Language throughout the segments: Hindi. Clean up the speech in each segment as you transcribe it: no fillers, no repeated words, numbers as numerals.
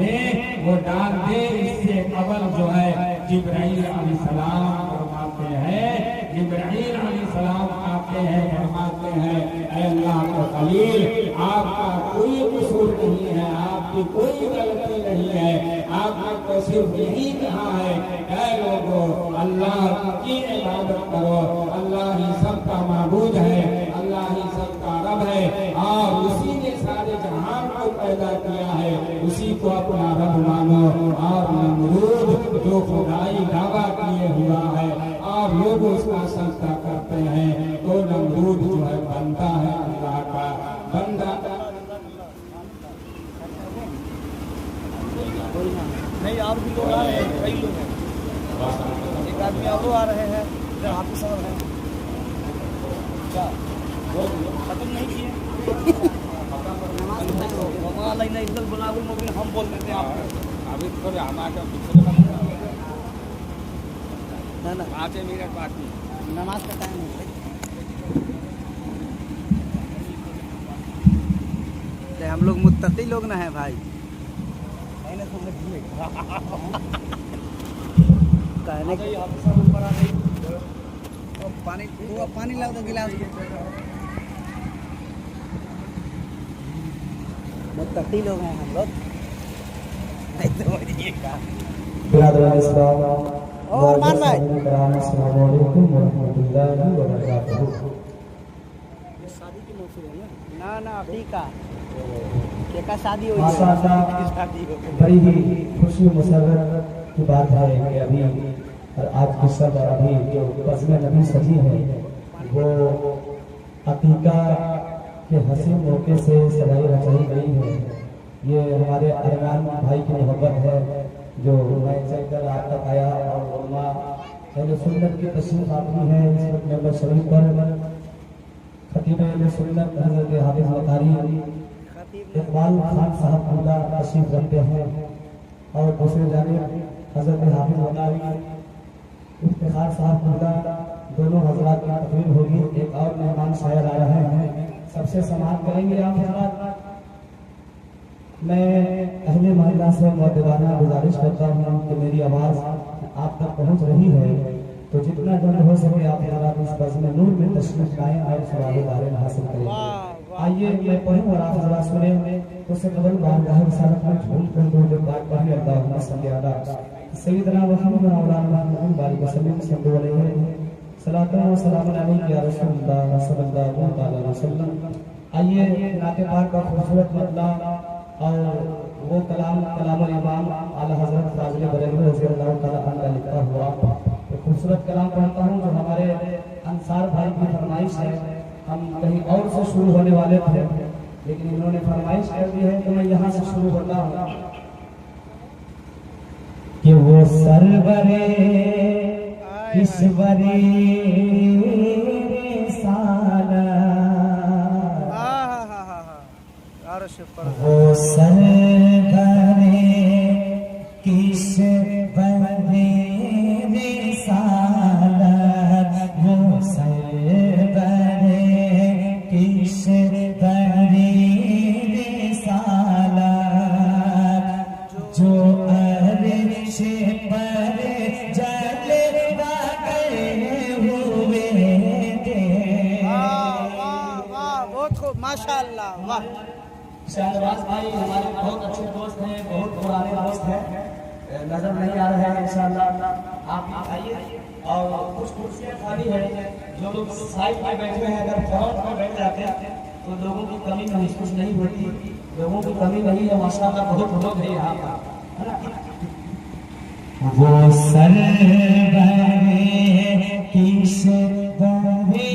में वो डाल दे। इससे अव्वल जो है जिब्राइल अलैहिस्सलाम फरमाते हैं, जिब्राइल अलैहिस्सलाम आते हैं फरमाते हैं, ऐ अल्लाह के खलील, आपका कोई कसूर नहीं है, आपकी कोई गलती नहीं है, आपने तो सिर्फ यही कहा है, ऐ लोगों अल्लाह की इबादत करो, अल्लाह ही सबका माबूद है, अल्लाह ही सबका रब है और उसी ने सारे जहान को पैदा किया है, उसी को अपना रब मानो। और नमरूद जो खुदाई दावा किए हुआ है और लोग उसका सजदा करते हैं, तो नमरूद जो है बनता है अल्लाह का बंदा। नहीं, और भी लोग आ रहे हैं, कई लोग हैं, एक आदमी और आ रहे हैं, हाफिज साहब हैं, क्या खत्म नहीं किए इधर बुलाओ मोबिल हम बोल देते हैं आपको अभी तो हमारे ना ना 5 मिनट बाकी नमाज का टाइम है। हम लोग मुत्तकी लोग ना है भाई, कहने के ऊपर आ गई पानी, पानी लाओ तो गिलास मुत्तकी लोग हैं हम लोग। और मान भाई शादी की मौसम है ना ना अभी का क्या शादी हुई है, बड़ी ही खुशी मुसर्रत की बात है कि अभी आज की सब अभी जो बज़्म नबी सजी है वो अकीका के हसीन मौके से सजाई रचाई गई है। ये हमारे अरमान भाई की मोहब्बत है जो मैं चलकर आज तक आया और उम्मा पहले सुन्नत की तशरीफ आती है इस वक्त मेंबर शरीफ पर खतीब सुन्नत हज़रत हाफिज वकारी इकबाल खान साहब खुदा तशरीफ रखते हैं और दूसरे जानिब हज़रत हाफिज वकारी इफ्तिखार साहब खुदा, दोनों हजरात की तकरीर होगी। एक और मेहमान शायर आ रहे हैं, सबसे समाप्त करेंगे आप हजरात। मैं अहले महिला से मुअद्दिबाना गुजारिश करता हूँ कि मेरी आवाज़ आप तक पहुँच रही है तो जितना जल्द हो सके आप हजरात इस बज़्म नूर में तशरीफ लाएं और सवाल बारे हासिल करें। आइए मैं पढ़ूँ और आप हजरात सुने। उससे कबल बारगाह रिसालत में झूम कर दो जो बात पढ़ी अल्लाहुम्मा सल्ली अला सय्यिदना मुहम्मद व मौलाना मुहम्मद बारिक वसल्लम सल्लल्लाहु अलैहि सलातु व सलाम अलैहि या रसूलल्लाह सल्लल्लाहु अलैहि वसल्लम। आइए नाते पाक का खूबसूरत मतला और वो कलाम इमाम आला हज़रत फाज़िल बरेलवी रज़ियल्लाहु तआला अन्हु लिखा हुआ खूबसूरत कलाम पढ़ता हूँ जो हमारे अंसार भाई की फरमाइश है। हम कहीं और से शुरू होने वाले थे लेकिन इन्होंने फरमाइश कर दी है तो मैं यहाँ से शुरू होता हूँ कि वो सरवरे ईश्वरी साला वो सरवरे ईश्वरी साला वो सरवरे ईश्वरी साला जो माशाअल्लाह वाह। शाहनवाज भाई हमारे बहुत अच्छे दोस्त हैं, बहुत पुराने दोस्त हैं, नजर नहीं आ रहे हैं इंशाअल्लाह आप आइए। और कुछ कुर्सियां खाली है, जो लोग साइड में बैठे हैं अगर फ्रंट में बैठ जाते हैं तो लोगों की कमी महसूस नहीं होती। लोगों की कमी नहीं है माशाअल्लाह, बहुत लोग हैं यहाँ पर। वो सरवरे ईश्वरी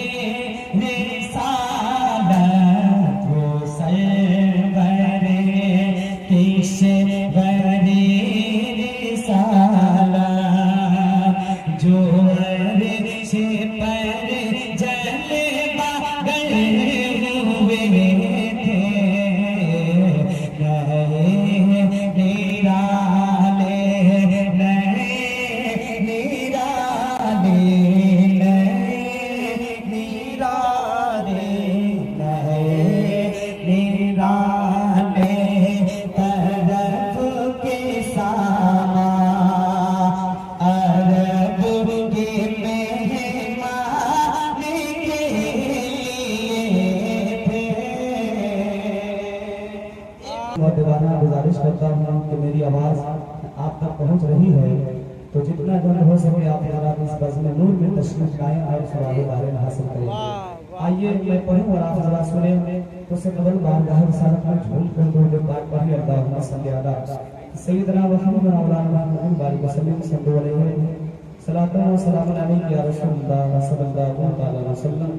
दोबारा गुजारिश करता हूँ कि मेरी आवाज़ आप तक पहुँच रही है तो जितना जल्द हो सके आप हमारा इस बज़्म नूर में तशरीफ लाएं और सवाल बारे हासिल करें। आइए मैं पढ़ूँ और आप जरा सुने। तो उससे कबल बारगाह रिसालत में झूम कर दो पाक पढ़ी अल्लाहुम्मा सल्ली अला सय्यिदना मुहम्मद व मौलाना मुहम्मद बारिक वसल्लम सल्लल्लाहु अलैहि सलातन व सलाम अलैहि या रसूलुल्लाह सल्लल्लाहु अलैहि वसल्लम।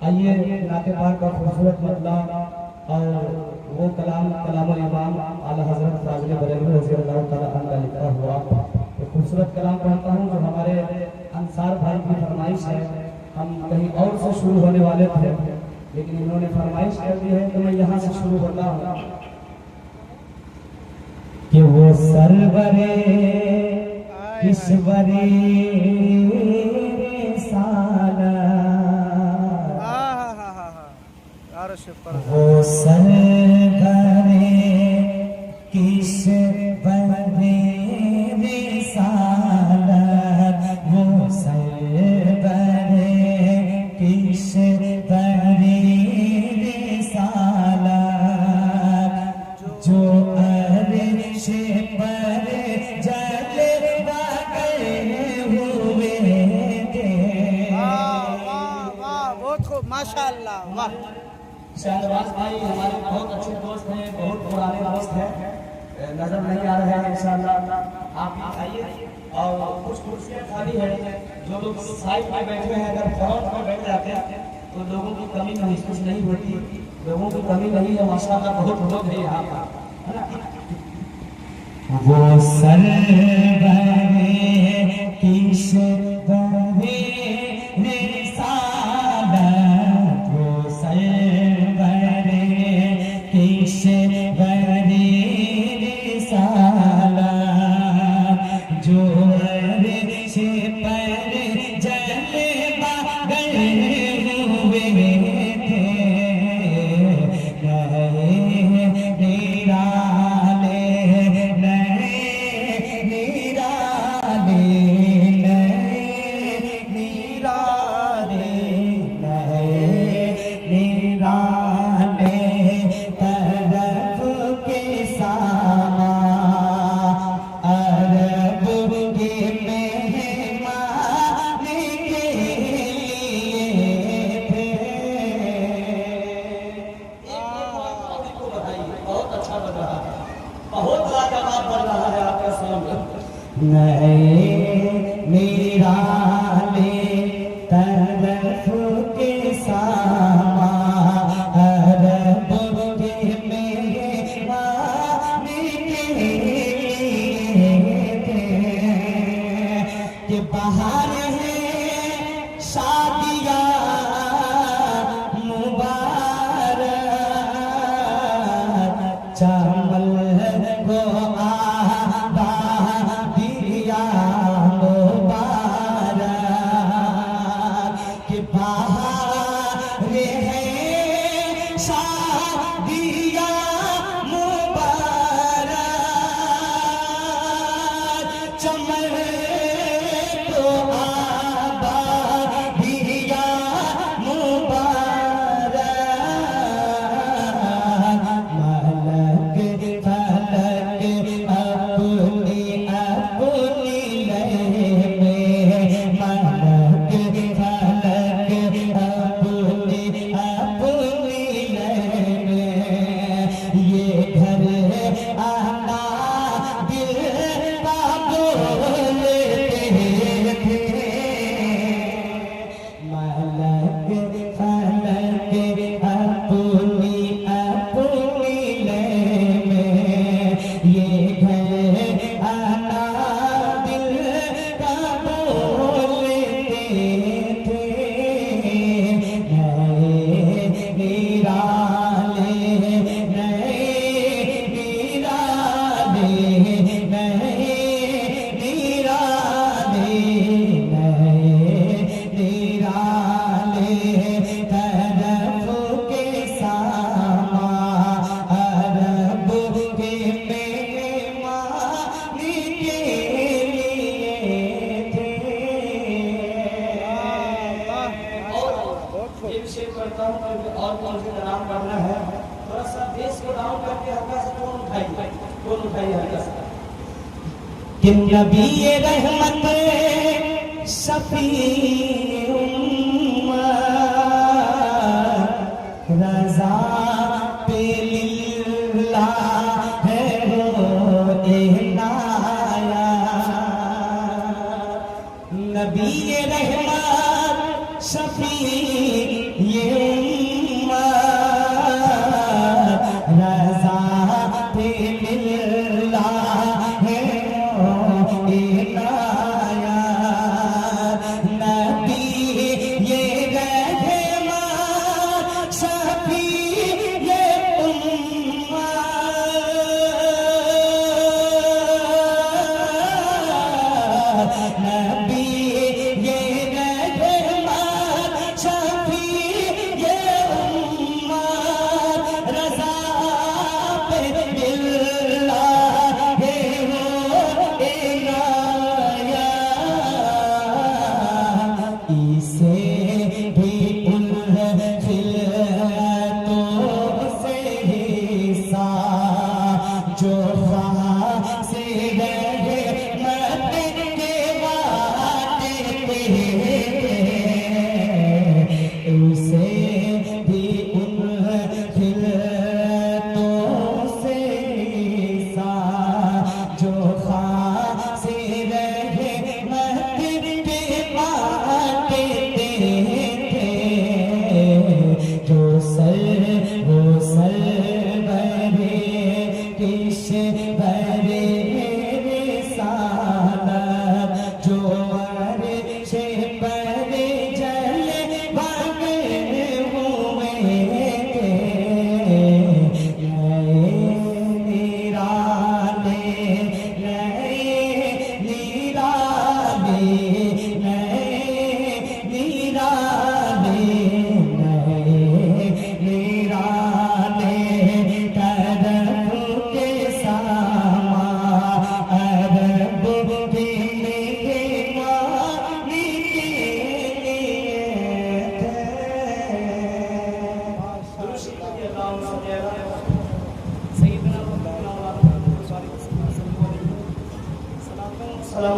आइए नाते पाक का खूबसूरत मतलब और वो कलामुल इमाम आला हज़रत फाज़िल बरेलवी रज़ियल्लाहु तआला अन्हु लिखा हुआ तो खूबसूरत कलाम पढ़ता हूँ जो हमारे अंसार भाई की फरमाइश है। हम कहीं और से शुरू होने वाले थे लेकिन इन्होंने फरमाइश कर दी है तो मैं यहाँ से शुरू होता हूँ कि वो सरवरे ईश्वरी वो सरवरे किश्वरे रिसालत वो सरवरे किश्वरे रिसालत जो अर्श पर जलवा गए हुए थे। वाह बहुत खूब माशाअल्लाह वाह। शाहनवाज भाई हमारे बहुत अच्छे दोस्त हैं, बहुत पुराने दोस्त हैं, नजर नहीं आ रहे हैं इंशाअल्लाह। आप आइए और कुछ कुर्सियां खाली है जो लोग साइड में बैठे हैं अगर फ्रंट में बैठ जाते हैं तो लोगों की कमी महसूस नहीं होती। लोगों की कमी नहीं है माशाअल्लाह, बहुत लोग हैं यहाँ पर। वो सरवरे किश्वरे रिसालत वो सरवरे किश्वरे रिसालत जो अर्श पर जलवा गए हुए थे। चमन तो बोल उठाइए हल्का सा कि नबी रहमत शफी उम्मत रज़ा पे लिल्लाह है वो इनाया नबी रहमत शफी ये उम्मत रज़ा पे लिल्लाह है वो इनाया नबी ये रहमत शफी ये उम्मत नबी ये रहमत शफी ये उम्मत रज़ा पे लिल्लाह है वो इनाया इसे भी उन खिलतों से हिस्सा जो से रहे मत के वादे पे उसे भी उन खिलतों से हिस्सा जो से रहे मत के वादे थे जो वो सर बरे किश बरे रिसालत जो अर्श बरे जले भागे हुए थे नए निराले तरफ के सामा अरब के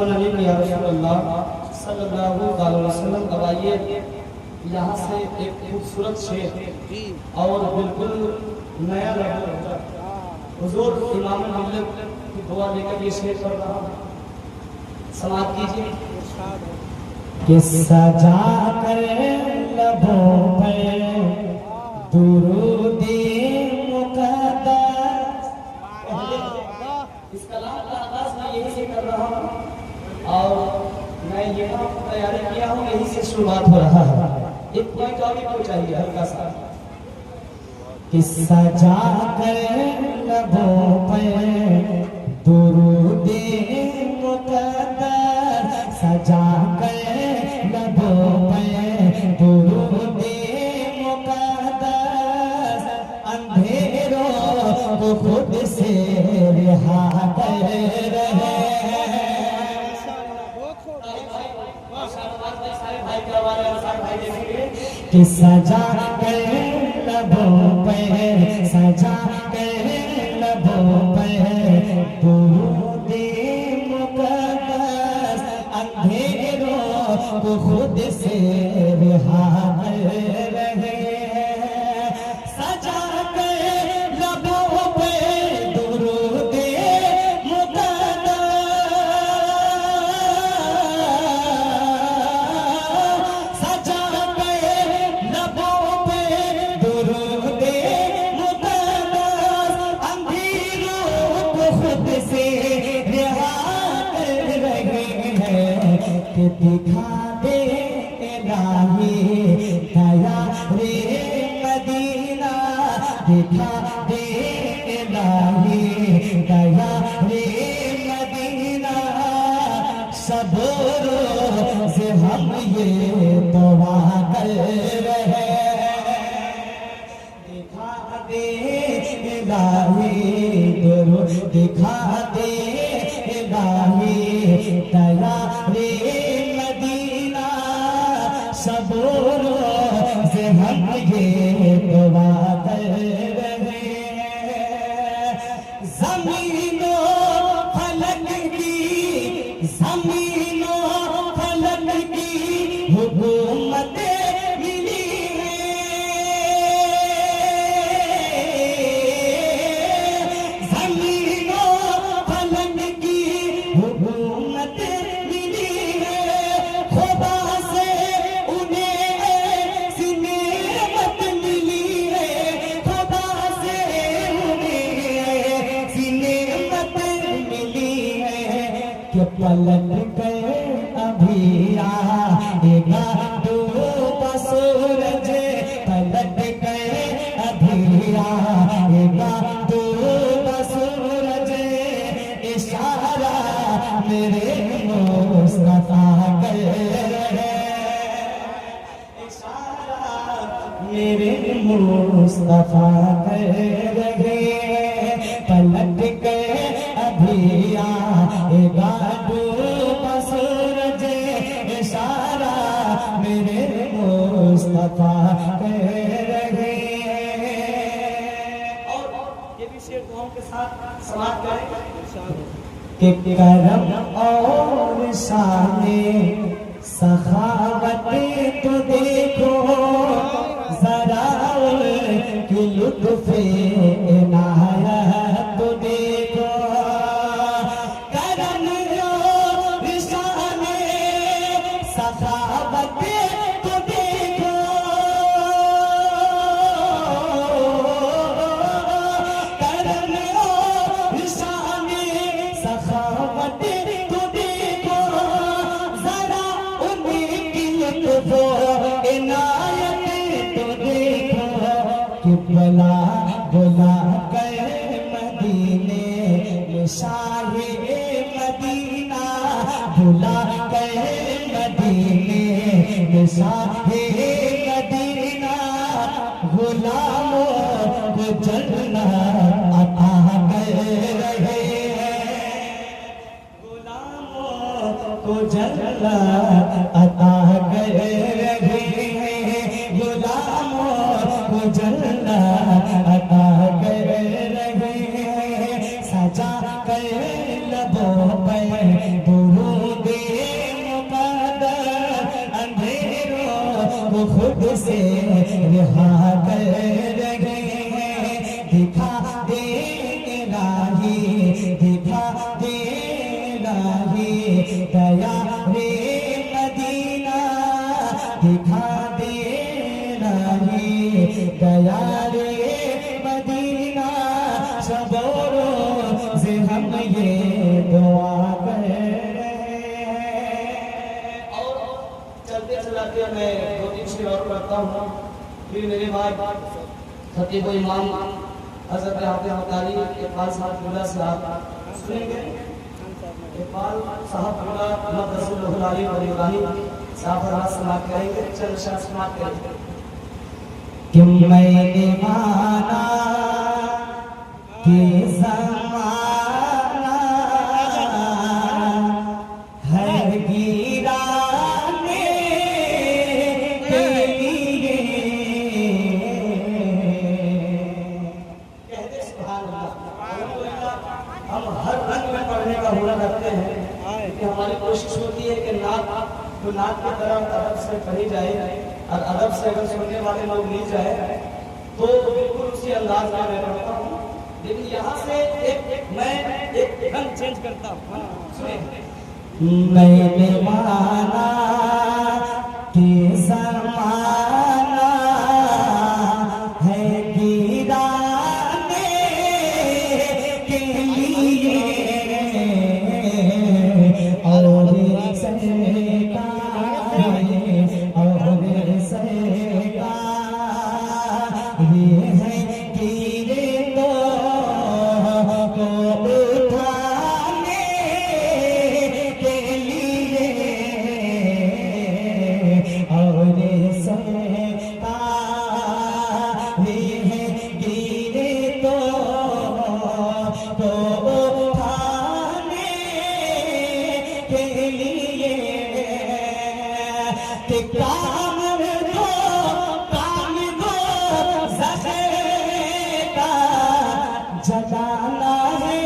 मानी के अब आइए यहाँ से एक खूबसूरत शेर और बिल्कुल नया लफ्ज़ हुजूर इमाम मिल्लत की दुआ लेकर ये शेर पढ़ रहा हूँ समाप्त कीजिए कि सजा कर लबों पर दुरूद-ए मुक़द्दस इस कलाम का आगाज़ मैं यही से कर रहा हूँ और मैं यहाँ तैयारी किया हूँ यही से शुरुआत हो रहा है एक पॉइंट और भी चाहिए हल्का सा कि सजा कर लबों पर दुरूद-ए मुक़द्दस सजा कर लबों पर दुरूद-ए मुक़द्दस अंधेरों को खुद से रिहा कर रहे कि सजा कर लबों पर सजा कर लबों पर दुरूद-ए मुक़द्दस अंधेरों को खुद से रिहा कर रहे सजा कर लबों पर दुरूद-ए मुक़द्दस सजा कर लबों पे दुरूद-ए मुक़द्दस अंधेरों को खुद से रिहा कर रहे हैं कि दिखा दे इलाही दया रे मदीना दिखा दे इलाही दया रे मदीना सबरों से हम ये दुआ कर रहे दिखा दे इलाही दिखा दे इलाही दया रे मदीना सबरों से हम ये दुआ कर रहे जमीन जमीनों फलक की, जमीनों फलक की हुकूमत मिली है। जमीनों फलक की हुकूमत मिली है। खुदा से उन्हें ऐसी नेमत मिली है। खुदा से उन्हें ऐसी नेमत मिली है कि पलट गए अभी आएगा डूबा सूरज। पलट गए अभी आएगा डूबा सूरज। इशारा मेरे मुस्तफा कर रहे, इशारा मेरे मुस्तफा कर रहे। पलट गए अभी आएगा डूबा सूरज। इशारा मेरे मुस्तफा कर रहे। और ये भी शेर दुआओं के साथ समाप्त करें कि करम और शाने सखावत तो देखो जरा कि लुत्फ़े इनायत तो देखो। करम और शाने सखावत तो देखो। करम और शाने सखावत तो देखो जरा उनकी लुत्फ़ो इनायत तो देखो। कि बुला बुला गए मदीने में शाहे मदीना। बुला गए मदीने में शाहे मदीना। गुलामों को जन्नत अता कर रहे हैं। गुलामों को जन्नत अता कर रहे हैं। गुलामों को जन्नत अता कर रहे हैं। सजा कर लबों पर दुरूद-ए मुक़द्दर। अंधेरों को खुद से रिहा कर रहे हैं। दिखा दे इलाही, दिखा दे इलाही दया रे मदीना। दिखा दे इलाही दया रे मदीना। शबोरों से हम ये दुआ कर रहे हैं। और चलते चलाते मैं दो तीन शेर और पढ़ता हूँ। फिर मेरे बाद खतीब इमाम हज़रत हाफ़िज़ मुतारी इक़बाल साहब क़िबला साहब सुनेंगे। इक़बाल साहब क़िबला मक़दसुल आली और इब्राहिम साहब फरमात समाप्त करेंगे। चल शाह समाप्त करेंगे कि मैंने माना कि ज़माना है गिराने के लिए। कहते सुभान अल्लाह। हम हर रंग में पढ़ने का हुनर रखते हैं कि हमारी कोशिश होती है कि नात तो नात की तरह अदब से पढ़ी जाए और अदब से अगर सुनने वाले लोग ली जाए तो बिल्कुल उसी अंदाज में मैं पढ़ता हूँ। लेकिन यहाँ से मैं एक रंग चेंज करता हूँ। सुनिए। मैंने माना कि ज़माना है गिराने के लिए और सरकार और सरकार ये है गिरे तो को उठाने के लिए और सरकार ये है गिरे तो को उठाने के लिए कि काम दो ज़ख़े का जलाना है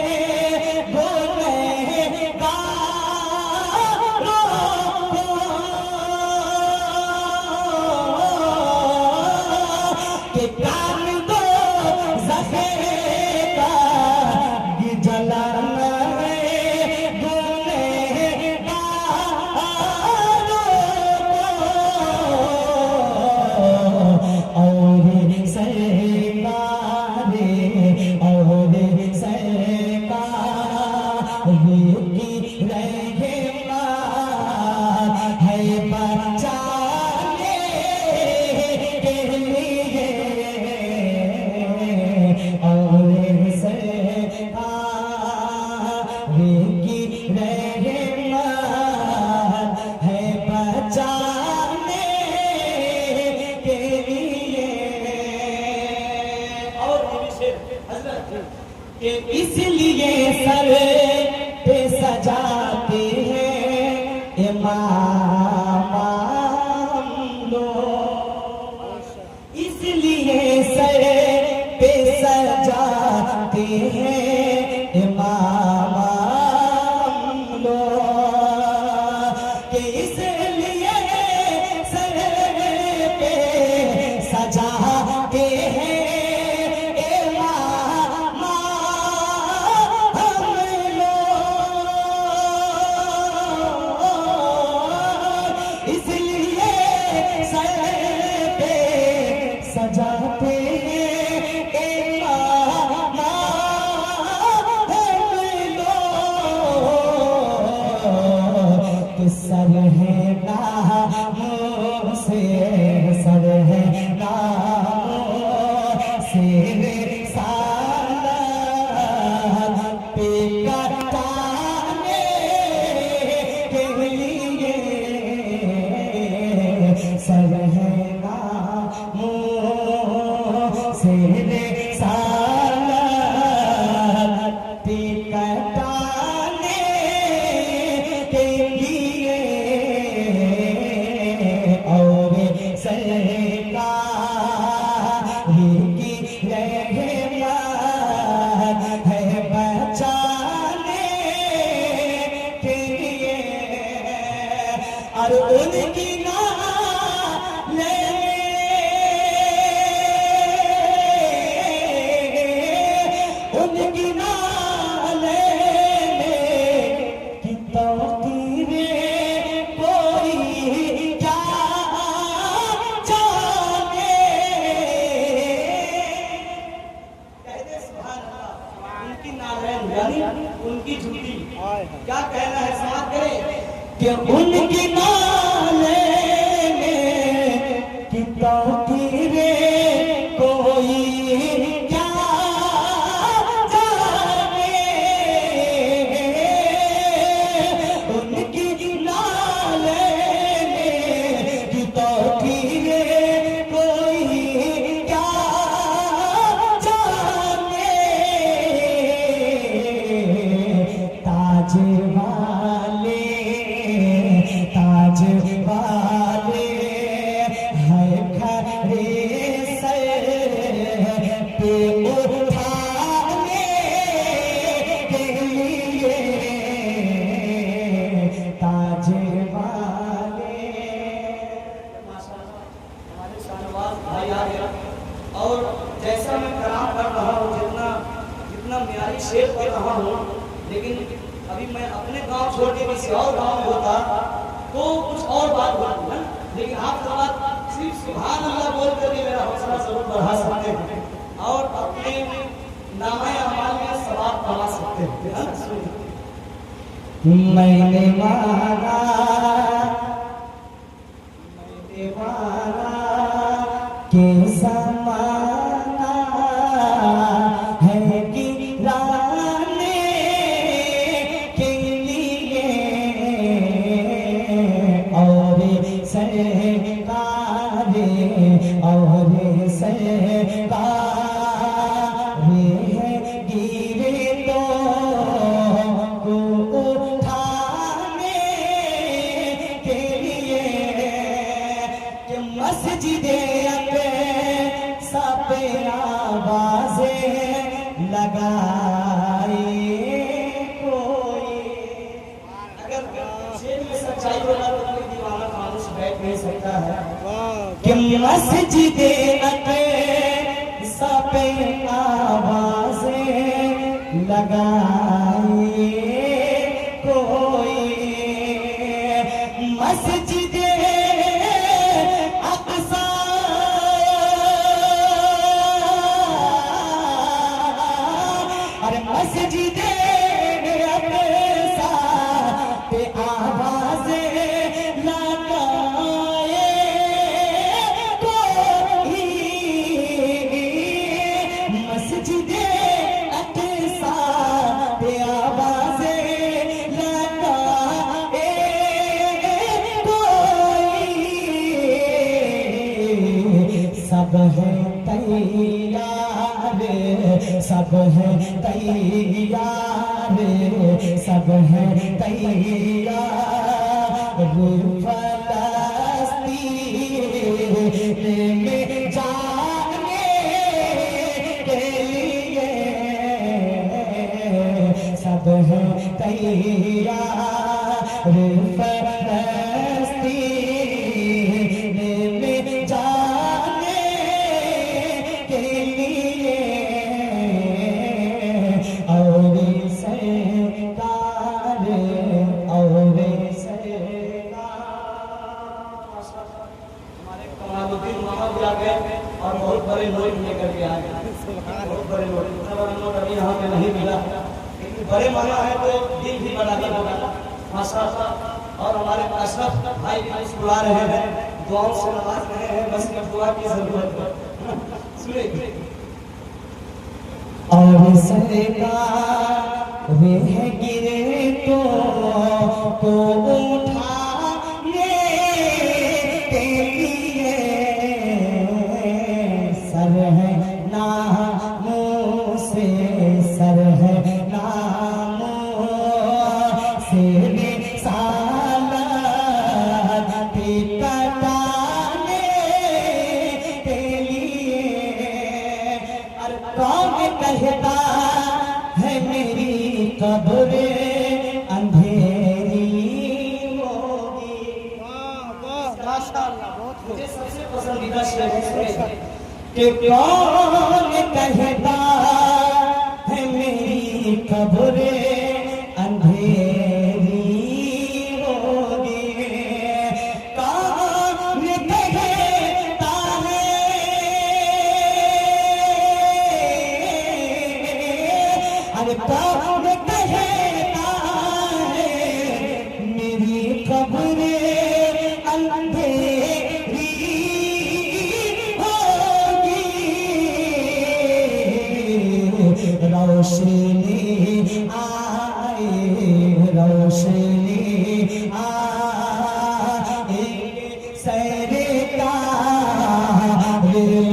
की रहमा है बचाने के लिए और की रहमा है बचाने के लिए। और ये भी शेर हजरत कि इसलिए सर पे सजाते हैं इमाम लोग, इसलिए सर पे सजाते हैं इमाम लोग, कि इसलिए सर पे सजाते हैं सजाते सर है नामों से, सर है नामों से साला पे कटाने के लिए सर है नामों से साला पे कटाने के लिए और सरकार की रहमा है बचाने के लिए। और उनकी नाले उनकी नाले की तौकीरें कोई क्या जाने। कहते सुभान अल्लाह, उनकी नालैन यानी उनकी झूठी क्या कहना है, समाज करें कि उनकी नालैन की तौकीरें कोई क्या जाने। उनकी नालैन की तौकीरें कोई क्या जाने। ताज वाले है खड़े सर पे उठाने के लिए ताज वाले। हमारे शाहनवाज भाई आ गया और जैसा मैं कलाम कर रहा हूँ, जितना म्यारी शेर कर रहा हूँ, लेकिन अभी मैं अपने गांव छोड़ के किसी और गांव में होता तो कुछ और बात होती है, लेकिन आप तो बात सिर्फ सुभान अल्लाह बोल करके मेरा हौसला जरूर बढ़ा सकते हैं और अपने नामे अमाल में सवाब कमा सकते हैं। मैंने माना के समाना है गिराने के लिए और सरकारे और सरकारे गिरे तो को उठाने के लिए कि मस्जिदे पे आवाज़ें लगाए कोई। अगर शेर में सच्चाई बोला तो कोई दीवाना मानुष बैठ नहीं सकता है। कि मस्जिदे पे आवाज़ें लगाए कोई। मस्जिदे मस्जिदे तैयार, सब है तैयार, सब है तैयार, फलस्तीन में जाने के लिए सब है तैयार, फलस्तीन में जाने के लिए। और सरकार, और हमारे कमालुद्दीन मामा भी आ गए और बहुत बड़े नोट लेकर के आ गए, बहुत बड़े नोट। इतना बड़ा नोट अभी यहाँ पे नहीं मिला, लेकिन बड़े मामा है तो दिल भी बड़ा ही होगा माशाअल्लाह। और हमारे अशरफ भाई भी मुस्कुरा रहे हैं, दुआओं से नवाज रहे हैं, बस एक दुआ की जरूरत है। सुनिए और सरकार वे है गिरे तो उठाने के लिए, सर है नामों से, सर है नामों से रिसालत कटाने के लिए। और कौन कहता है मेरी कब्र अंधेरी होगी। मुझे सबसे पसंदीदा शेर है कि कौन कहता है मेरी कब्र अंधेरी होगी। कौन कहता है, अरे कौन कहता है मेरी कब्र अंधेरी होगी। रोशनी आए, रोशनी आए, सरकार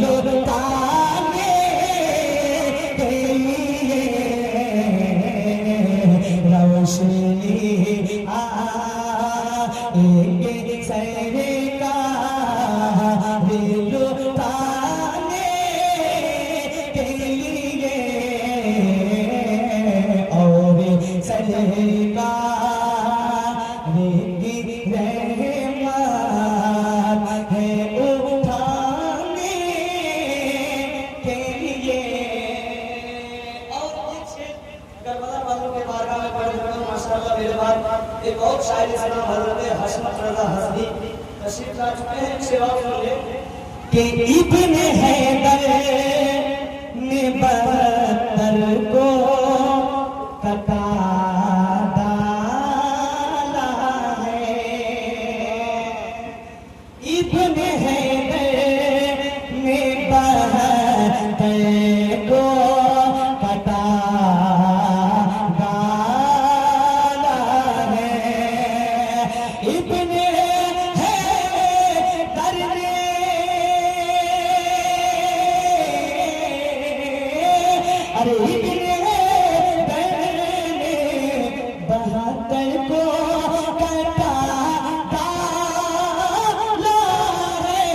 लुटाने के लिए। रोशनी आए, सरकार लुटाने के लिए। और सरकार की रहमत है उठाने के लिए। और एक शेर करबला वालों के बारगाह में पढ़ रहा हूं माशाअल्लाह। मेरे बाद एक और शायर इस्लाम हजरत हशमत रज़ा हसनी तशरीफ ला चुके हैं। शेर और सुनिए कि इब्न हैदर ने बदर को कटा डाला है। इब्न हैदर ने बदर को कटा डाला है। इब्न हैदर ने, अरे इब्न हैदर ने बहत्तर को कटा डाला है।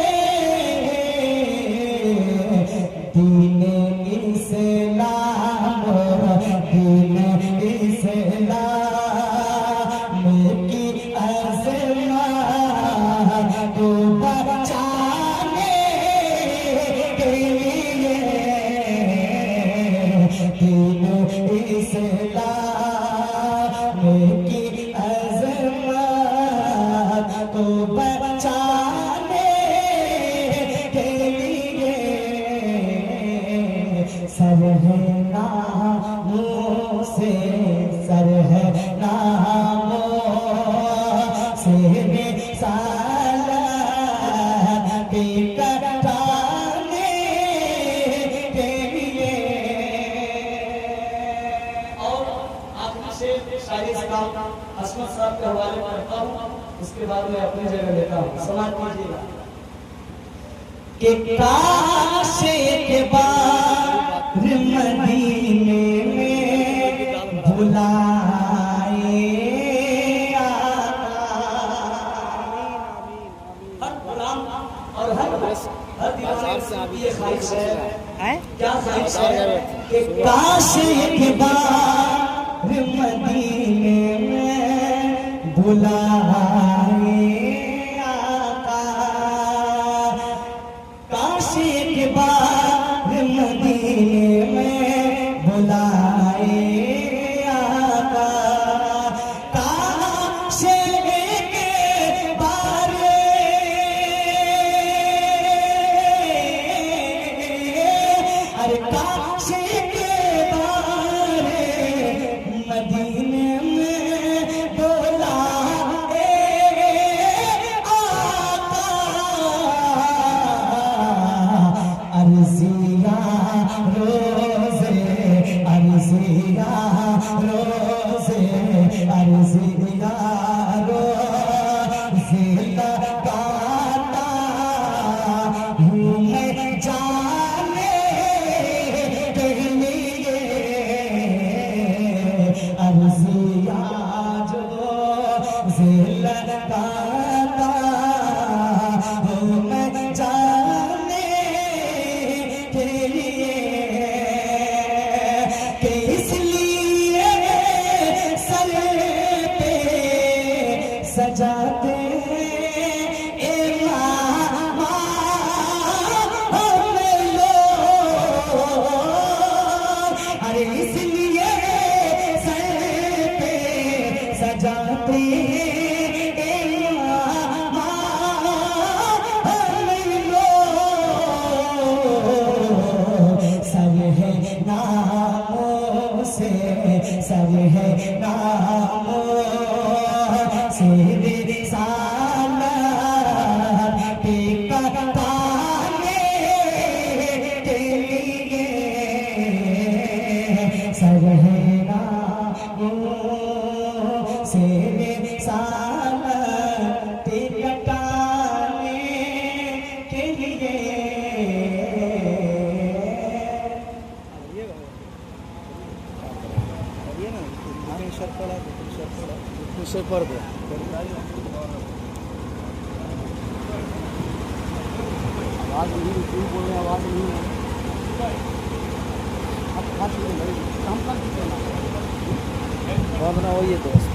दीन इस्लाम, दीन इस्लाम की अज़मत को बचाने के लिए। दीन इस्लाम की अज़मत को बचाने के लिए। सर है नामों से, सर है नामों से रिसालत कटाने के लिए। और आखिरी शेर शायरी इस्लाम हशमत साहब के हवाले करता हूँ, उसके बाद मैं अपनी जगह लेता हूँ। समाज कीजिएगा कि काश एक बार मदीने में बुलाए हर गुलाम और हर दीवाने की ये ख्वाहिश है। क्या ख्वाहिश है कि काश एक बार मदीने में बुलाए आका, काश एक बार मदीने में बुलाए आका, काश एक बार अरे काश एक बार मदीने में बुलाए आका, अर्जिया रोज़े अर्जिया रोज़े अर्जिया रोज़े लगाता हूँ मैं जाने के लिए, अर्जिया जो से लगाता हूँ मैं जाने के लिए, कि इसलिए सर पे सजाते अरे इसलिए सर पे सजाते सब है नामों से, सब है नामों से रिसालत के कताने के लिए, सब है नामों से रिसालत के कताने के लिए। से पर दो आवाज नहीं, क्यों बोल रहे हैं आवाज नहीं है। अब खास काम कर दीजिए ना, वही है दोस्त।